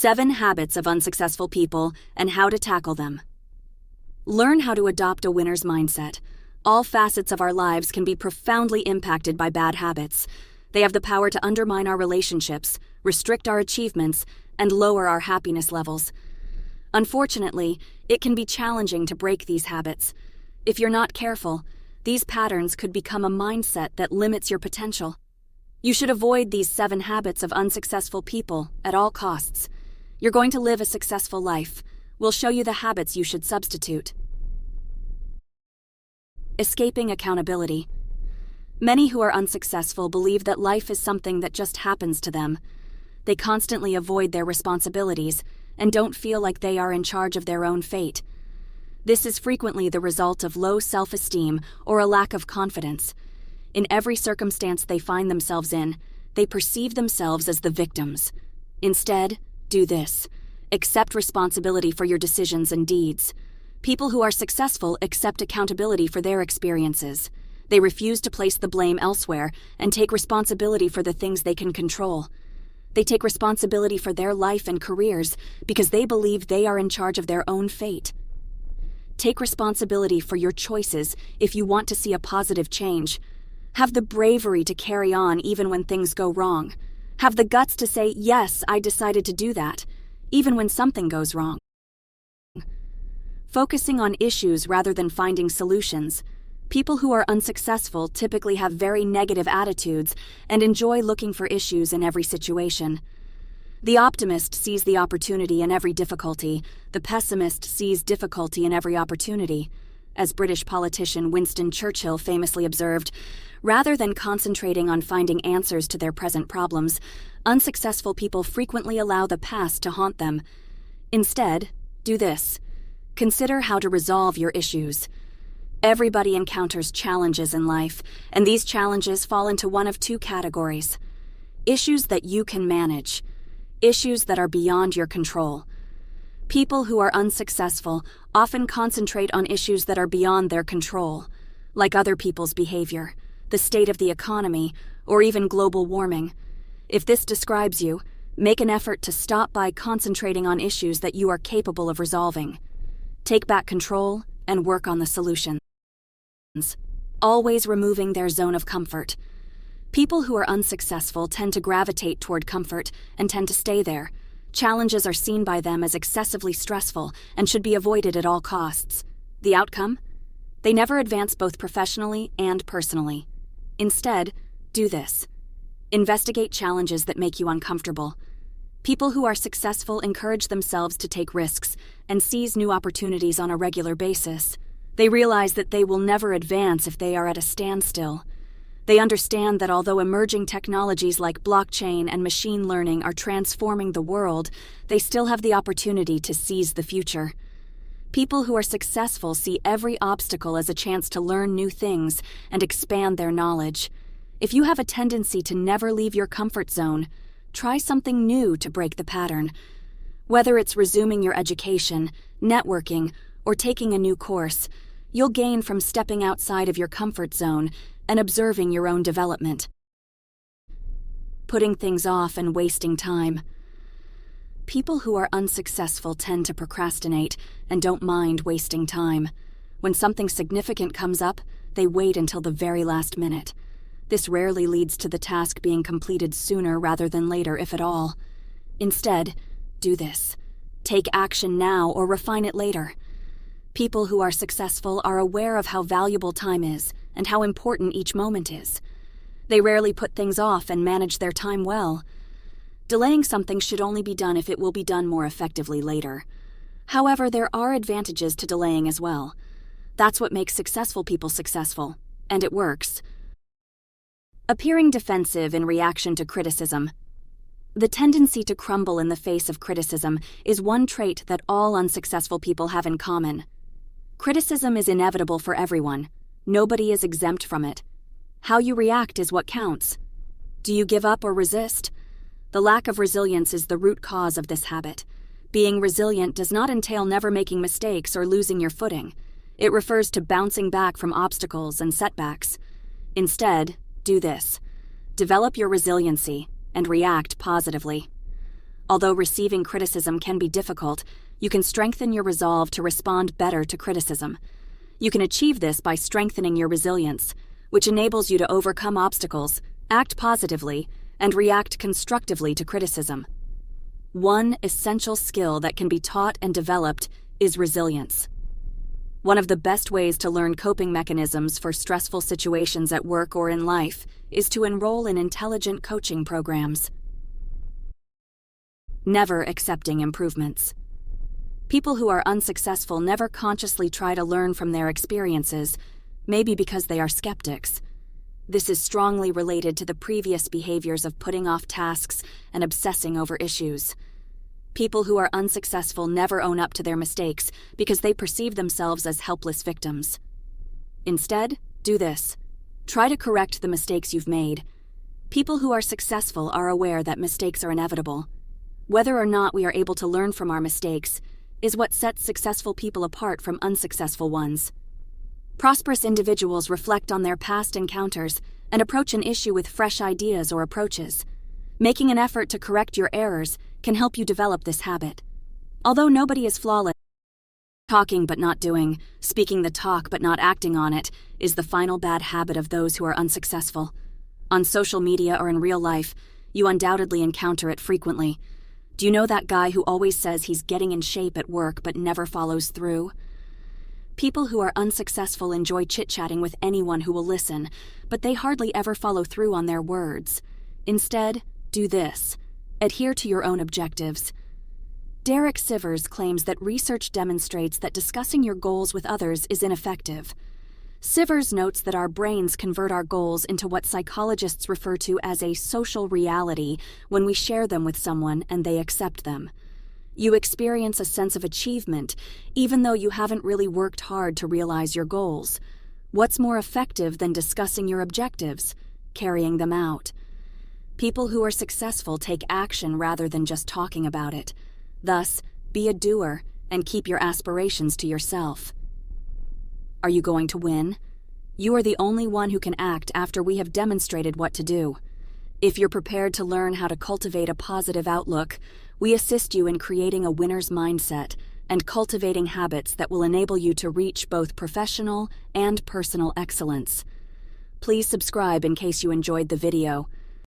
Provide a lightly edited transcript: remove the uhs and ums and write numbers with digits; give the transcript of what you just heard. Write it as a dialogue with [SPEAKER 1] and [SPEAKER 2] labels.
[SPEAKER 1] 7 Habits of Unsuccessful People and How to Tackle Them. Learn how to adopt a winner's mindset. All facets of our lives can be profoundly impacted by bad habits. They have the power to undermine our relationships, restrict our achievements, and lower our happiness levels. Unfortunately, it can be challenging to break these habits. If you're not careful, these patterns could become a mindset that limits your potential. You should avoid these 7 habits of unsuccessful people at all costs. You're going to live a successful life. We'll show you the habits you should substitute. Escaping accountability. Many who are unsuccessful believe that life is something that just happens to them. They constantly avoid their responsibilities and don't feel like they are in charge of their own fate. This is frequently the result of low self-esteem or a lack of confidence. In every circumstance they find themselves in, they perceive themselves as the victims. Instead, do this. Accept responsibility for your decisions and deeds. People who are successful accept accountability for their experiences. They refuse to place the blame elsewhere and take responsibility for the things they can control. They take responsibility for their life and careers because they believe they are in charge of their own fate. Take responsibility for your choices if you want to see a positive change. Have the bravery to carry on even when things go wrong. Have the guts to say, yes, I decided to do that, even when something goes wrong. Focusing on issues rather than finding solutions. People who are unsuccessful typically have very negative attitudes and enjoy looking for issues in every situation. The optimist sees the opportunity in every difficulty. The pessimist sees difficulty in every opportunity. As British politician Winston Churchill famously observed, rather than concentrating on finding answers to their present problems, unsuccessful people frequently allow the past to haunt them. Instead, do this. Consider how to resolve your issues. Everybody encounters challenges in life, and these challenges fall into one of 2 categories. Issues that you can manage. Issues that are beyond your control. People who are unsuccessful often concentrate on issues that are beyond their control, like other people's behavior, the state of the economy, or even global warming. If this describes you, make an effort to stop by concentrating on issues that you are capable of resolving. Take back control and work on the solutions. Always removing their zone of comfort. People who are unsuccessful tend to gravitate toward comfort and tend to stay there. Challenges are seen by them as excessively stressful and should be avoided at all costs. The outcome? They never advance both professionally and personally. Instead, do this. Investigate challenges that make you uncomfortable. People who are successful encourage themselves to take risks and seize new opportunities on a regular basis. They realize that they will never advance if they are at a standstill. They understand that although emerging technologies like blockchain and machine learning are transforming the world, they still have the opportunity to seize the future. People who are successful see every obstacle as a chance to learn new things and expand their knowledge. If you have a tendency to never leave your comfort zone, try something new to break the pattern. Whether it's resuming your education, networking, or taking a new course, you'll gain from stepping outside of your comfort zone and observing your own development. Putting things off and wasting time. People who are unsuccessful tend to procrastinate and don't mind wasting time. When something significant comes up, they wait until the very last minute. This rarely leads to the task being completed sooner rather than later, if at all. Instead, do this. Take action now or refine it later. People who are successful are aware of how valuable time is and how important each moment is. They rarely put things off and manage their time well. Delaying something should only be done if it will be done more effectively later. However, there are advantages to delaying as well. That's what makes successful people successful, and it works. Appearing defensive in reaction to criticism. The tendency to crumble in the face of criticism is one trait that all unsuccessful people have in common. Criticism is inevitable for everyone. Nobody is exempt from it. How you react is what counts. Do you give up or resist? The lack of resilience is the root cause of this habit. Being resilient does not entail never making mistakes or losing your footing. It refers to bouncing back from obstacles and setbacks. Instead, do this. Develop your resiliency and react positively. Although receiving criticism can be difficult, you can strengthen your resolve to respond better to criticism. You can achieve this by strengthening your resilience, which enables you to overcome obstacles, act positively, and react constructively to criticism. One essential skill that can be taught and developed is resilience. One of the best ways to learn coping mechanisms for stressful situations at work or in life is to enroll in intelligent coaching programs. Never accepting improvements. People who are unsuccessful never consciously try to learn from their experiences, maybe because they are skeptics. This is strongly related to the previous behaviors of putting off tasks and obsessing over issues. People who are unsuccessful never own up to their mistakes because they perceive themselves as helpless victims. Instead, do this. Try to correct the mistakes you've made. People who are successful are aware that mistakes are inevitable. Whether or not we are able to learn from our mistakes is what sets successful people apart from unsuccessful ones. Prosperous individuals reflect on their past encounters and approach an issue with fresh ideas or approaches. Making an effort to correct your errors can help you develop this habit. Although nobody is flawless, talking but not doing, speaking the talk but not acting on it, is the final bad habit of those who are unsuccessful. On social media or in real life, you undoubtedly encounter it frequently. Do you know that guy who always says he's getting in shape at work but never follows through? People who are unsuccessful enjoy chit-chatting with anyone who will listen, but they hardly ever follow through on their words. Instead, do this. Adhere to your own objectives. Derek Sivers claims that research demonstrates that discussing your goals with others is ineffective. Sivers notes that our brains convert our goals into what psychologists refer to as a social reality when we share them with someone and they accept them. You experience a sense of achievement, even though you haven't really worked hard to realize your goals. What's more effective than discussing your objectives, carrying them out? People who are successful take action rather than just talking about it. Thus, be a doer and keep your aspirations to yourself. Are you going to win? You are the only one who can act after we have demonstrated what to do. If you're prepared to learn how to cultivate a positive outlook, we assist you in creating a winner's mindset and cultivating habits that will enable you to reach both professional and personal excellence. Please subscribe in case you enjoyed the video.